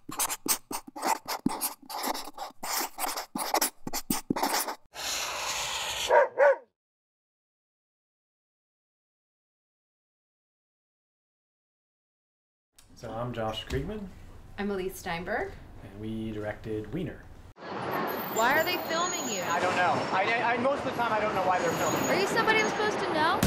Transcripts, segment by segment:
So I'm Josh Kriegman. I'm Elise Steinberg. And we directed Wiener. Why are they filming you? I don't know. I most of the time I don't know why they're filming. Are you somebody I'm supposed to know?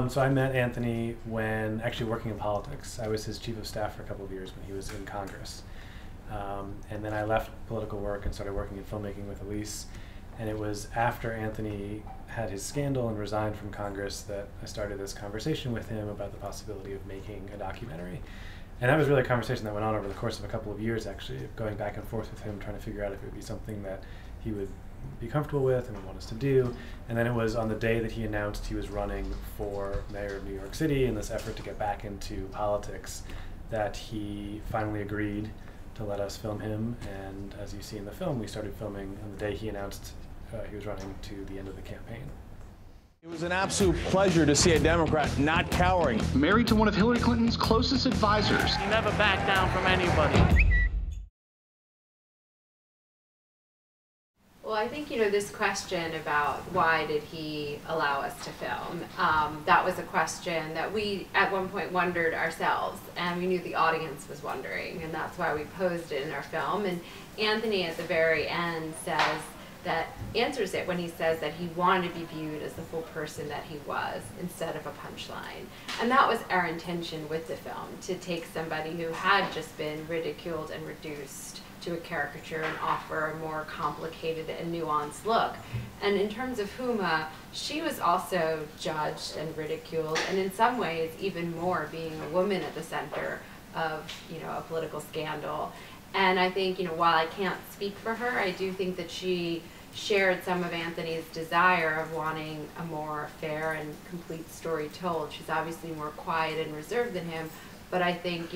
So I met Anthony when actually working in politics. I was his chief of staff for a couple of years when he was in Congress. And then I left political work and started working in filmmaking with Elise. And it was after Anthony had his scandal and resigned from Congress that I started this conversation with him about the possibility of making a documentary. And that was really a conversation that went on over the course of a couple of years, actually, going back and forth with him, trying to figure out if it would be something that he would be comfortable with and would want us to do. And then it was on the day that he announced he was running for mayor of New York City in this effort to get back into politics that he finally agreed to let us film him. And as you see in the film, we started filming on the day he announced he was running to the end of the campaign. It was an absolute pleasure to see a Democrat not cowering. Married to one of Hillary Clinton's closest advisors. He never backed down from anybody. Well, I think, this question about why did he allow us to film, that was a question that we at one point wondered ourselves, and we knew the audience was wondering, and that's why we posed it in our film. And Anthony at the very end answers it when he says that he wanted to be viewed as the full person that he was instead of a punchline. And that was our intention with the film, to take somebody who had just been ridiculed and reduced to a caricature and offer a more complicated and nuanced look. And in terms of Huma, she was also judged and ridiculed, and in some ways even more, being a woman at the center of a political scandal. And I think, while I can't speak for her, I do think that she shared some of Anthony's desire of wanting a more fair and complete story told. She's obviously more quiet and reserved than him, but I think,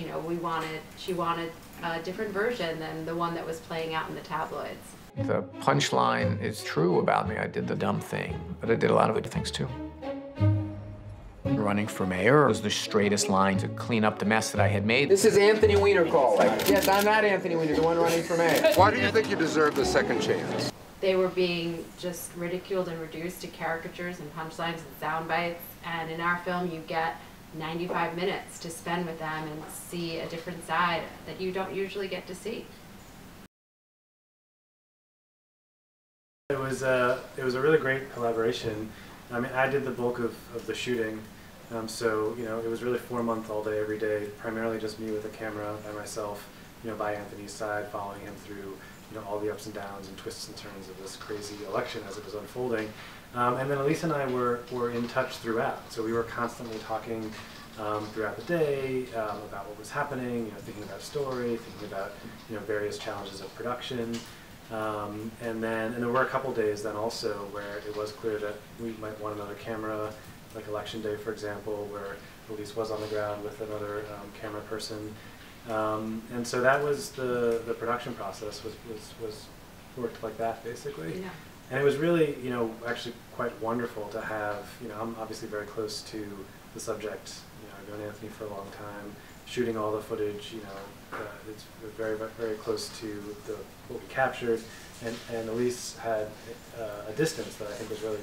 she wanted a different version than the one that was playing out in the tabloids. The punchline is true about me. I did the dumb thing, but I did a lot of good things too. Running for mayor was the straightest line to clean up the mess that I had made. This is Anthony Weiner calling. Yes, I'm not Anthony Weiner, the one running for mayor. Why do you think you deserve the second chance? They were being just ridiculed and reduced to caricatures and punchlines and sound bites, and in our film you get 95 minutes to spend with them and see a different side that you don't usually get to see. It was a really great collaboration. I mean, I did the bulk of the shooting, so it was really 4 months all day, every day, primarily just me with a camera by myself, by Anthony's side, following him through all the ups and downs and twists and turns of this crazy election as it was unfolding. And then Elise and I were in touch throughout, so we were constantly talking throughout the day about what was happening, thinking about story, thinking about various challenges of production. And there were a couple days then also where it was clear that we might want another camera, like Election Day, for example, where Elise was on the ground with another camera person. And so that was the production process was worked like that, basically. Yeah. And it was really, actually quite wonderful to have, I'm obviously very close to the subject. I've known Anthony for a long time. Shooting all the footage, it's very, very close to what we captured, and Elise had a distance that I think was really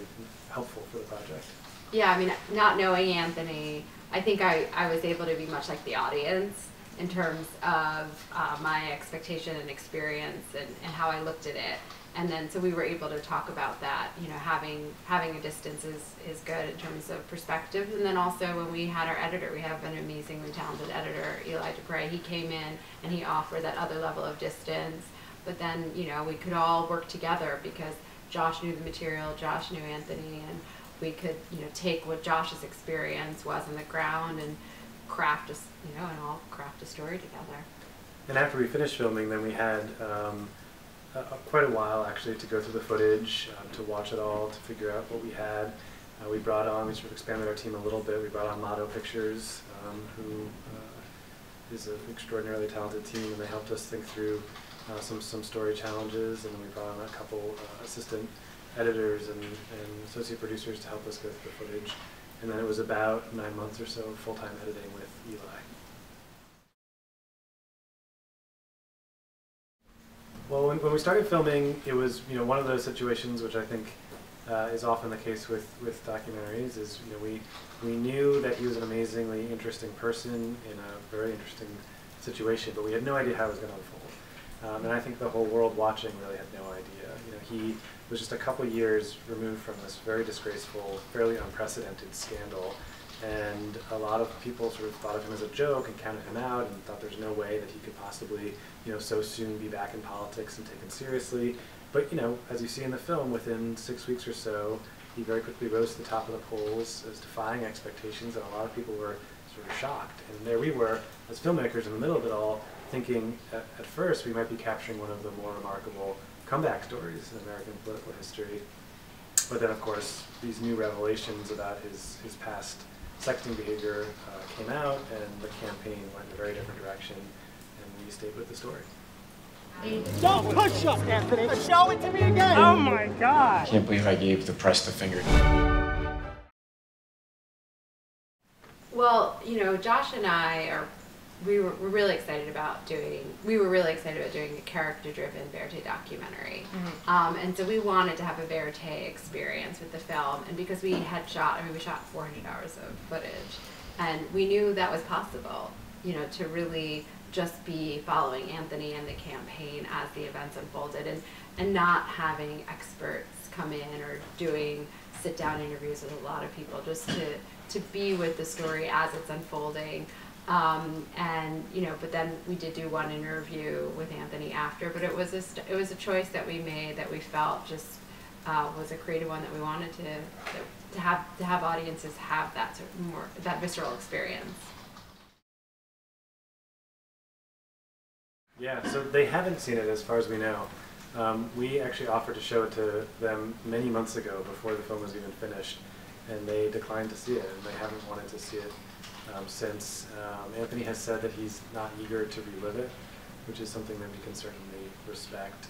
helpful for the project. Yeah, I mean, not knowing Anthony, I think I was able to be much like the audience in terms of my expectation and experience and how I looked at it. And then, so we were able to talk about that, having a distance is good in terms of perspective. And then also when we had our editor, we have an amazingly talented editor, Eli Dupre. He came in and he offered that other level of distance. But then, we could all work together because Josh knew the material, Josh knew Anthony, and we could, take what Josh's experience was on the ground and craft all craft a story together. And after we finished filming, then we had quite a while actually to go through the footage, to watch it all, to figure out what we had. We sort of expanded our team a little bit. We brought on Motto Pictures, who is an extraordinarily talented team, and they helped us think through some story challenges, and then we brought on a couple assistant editors and associate producers to help us go through the footage. And then it was about 9 months or so of full-time editing with Eli. Well, when we started filming, it was one of those situations which I think is often the case with documentaries. Is we knew that he was an amazingly interesting person in a very interesting situation, but we had no idea how it was going to unfold. And I think the whole world watching really had no idea. He was just a couple years removed from this very disgraceful, fairly unprecedented scandal. And a lot of people sort of thought of him as a joke and counted him out and thought there's no way that he could possibly, so soon be back in politics and taken seriously. But, as you see in the film, within 6 weeks or so, he very quickly rose to the top of the polls as defying expectations, and a lot of people were sort of shocked. And there we were, as filmmakers in the middle of it all, thinking at first we might be capturing one of the more remarkable comeback stories in American political history. But then, of course, these new revelations about his past sexting behavior came out, and the campaign went in a very different direction, and we stayed with the story. Don't push up, Anthony! Show it to me again! Oh my God! I can't believe I gave the press the finger. Well, Josh and I we're really excited about doing a character-driven Verite documentary. Mm-hmm. And so we wanted to have a Verite experience with the film, and because we shot 400 hours of footage, and we knew that was possible, to really just be following Anthony and the campaign as the events unfolded, and not having experts come in or doing sit-down interviews with a lot of people, just to be with the story as it's unfolding. But then we did do one interview with Anthony after, but it was a choice that we made that we felt just was a creative one, that we wanted to have audiences have that sort of that visceral experience. Yeah, so they haven't seen it as far as we know. We actually offered to show it to them many months ago before the film was even finished, and they declined to see it, and they haven't wanted to see it since. Anthony has said that he's not eager to relive it, which is something that we can certainly respect.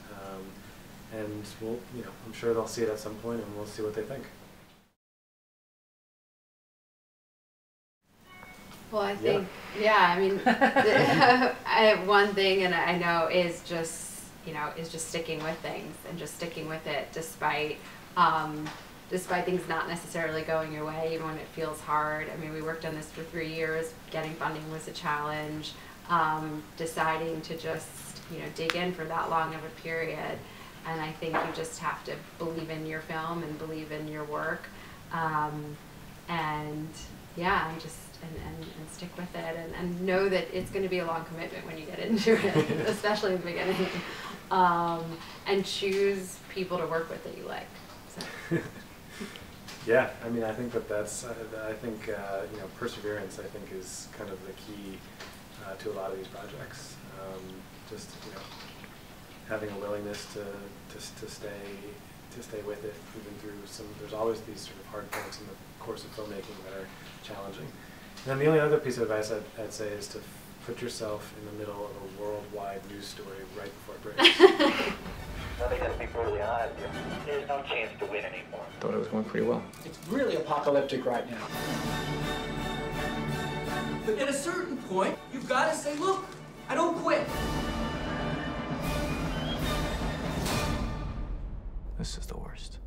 And we'll, I'm sure they'll see it at some point, and we'll see what they think. Well, I think, one thing, and I know, is just sticking with things and just sticking with it despite things not necessarily going your way, even when it feels hard. I mean, we worked on this for 3 years. Getting funding was a challenge. Deciding to just, dig in for that long of a period. And I think you just have to believe in your film and believe in your work. And stick with it, and know that it's going to be a long commitment when you get into it, especially in the beginning. And choose people to work with that you like. So. Yeah, I mean, I think that's perseverance, I think, is kind of the key to a lot of these projects. Just having a willingness to stay with it, even through there's always these sort of hard points in the course of filmmaking that are challenging. And then the only other piece of advice I'd say is to put yourself in the middle of a worldwide news story right before it breaks. I think that's be brutally honest. There's no chance to win anymore. Thought it was going pretty well. It's really apocalyptic right now. But at a certain point, you've got to say, look, I don't quit. This is the worst.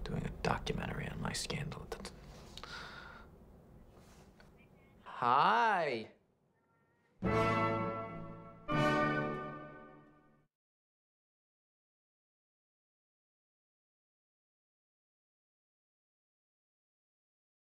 Doing a documentary on my scandal. Hi.